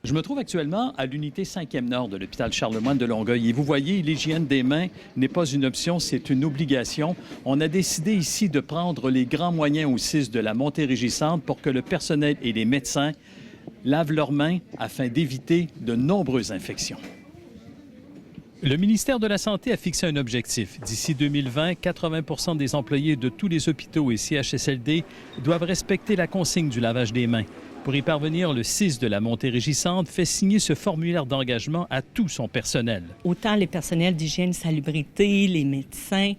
Je me trouve actuellement à l'unité 5e Nord de l'hôpital Charlemagne de Longueuil. Et vous voyez, l'hygiène des mains n'est pas une option, c'est une obligation. On a décidé ici de prendre les grands moyens au CIS de la Montérégie-Centre pour que le personnel et les médecins lavent leurs mains afin d'éviter de nombreuses infections. Le ministère de la Santé a fixé un objectif. D'ici 2020, 80 des employés de tous les hôpitaux et CHSLD doivent respecter la consigne du lavage des mains. Pour y parvenir, le CIS de la Montérégie-Centre fait signer ce formulaire d'engagement à tout son personnel. Autant les personnels d'hygiène et salubrité, les médecins,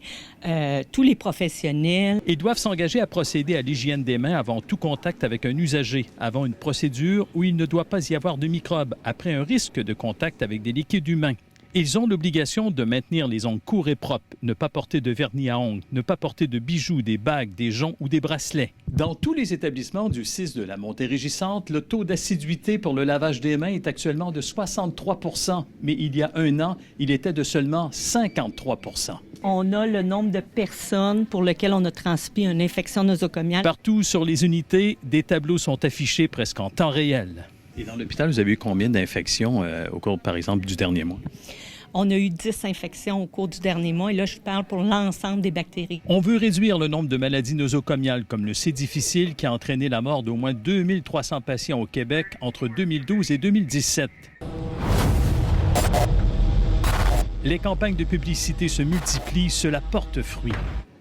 tous les professionnels. Ils doivent s'engager à procéder à l'hygiène des mains avant tout contact avec un usager, avant une procédure où il ne doit pas y avoir de microbes, après un risque de contact avec des liquides humains. Ils ont l'obligation de maintenir les ongles courts et propres, ne pas porter de vernis à ongles, ne pas porter de bijoux, des bagues, des joncs ou des bracelets. Dans tous les établissements du CIS de la Montérégie-Centre, le taux d'assiduité pour le lavage des mains est actuellement de 63 %, mais il y a un an, il était de seulement 53 %. On a le nombre de personnes pour lesquelles on a transmis une infection nosocomiale. Partout sur les unités, des tableaux sont affichés presque en temps réel. Et dans l'hôpital, vous avez eu combien d'infections au cours, par exemple, du dernier mois? On a eu 10 infections au cours du dernier mois et là, je parle pour l'ensemble des bactéries. On veut réduire le nombre de maladies nosocomiales comme le C. difficile qui a entraîné la mort d'au moins 2300 patients au Québec entre 2012 et 2017. Les campagnes de publicité se multiplient, cela porte fruit.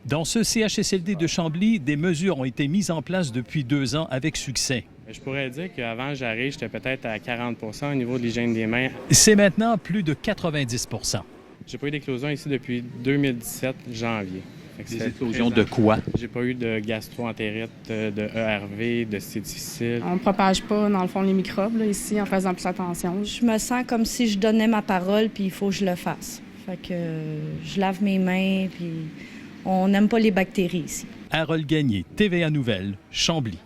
Dans ce CHSLD de Chambly, des mesures ont été mises en place depuis 2 ans avec succès. Je pourrais dire qu'avant j'arrive, j'étais peut-être à 40 % au niveau de l'hygiène des mains. C'est maintenant plus de 90 %. J'ai pas eu d'éclosion ici depuis 2017, janvier. Des éclosions de quoi? J'ai pas eu de gastro-entérite, de ERV, de C. difficile. On ne propage pas, dans le fond, les microbes là, ici en faisant plus attention. Je me sens comme si je donnais ma parole, puis il faut que je le fasse. Fait que je lave mes mains, puis on n'aime pas les bactéries ici. Harold Gagné, TVA Nouvelles, Chambly.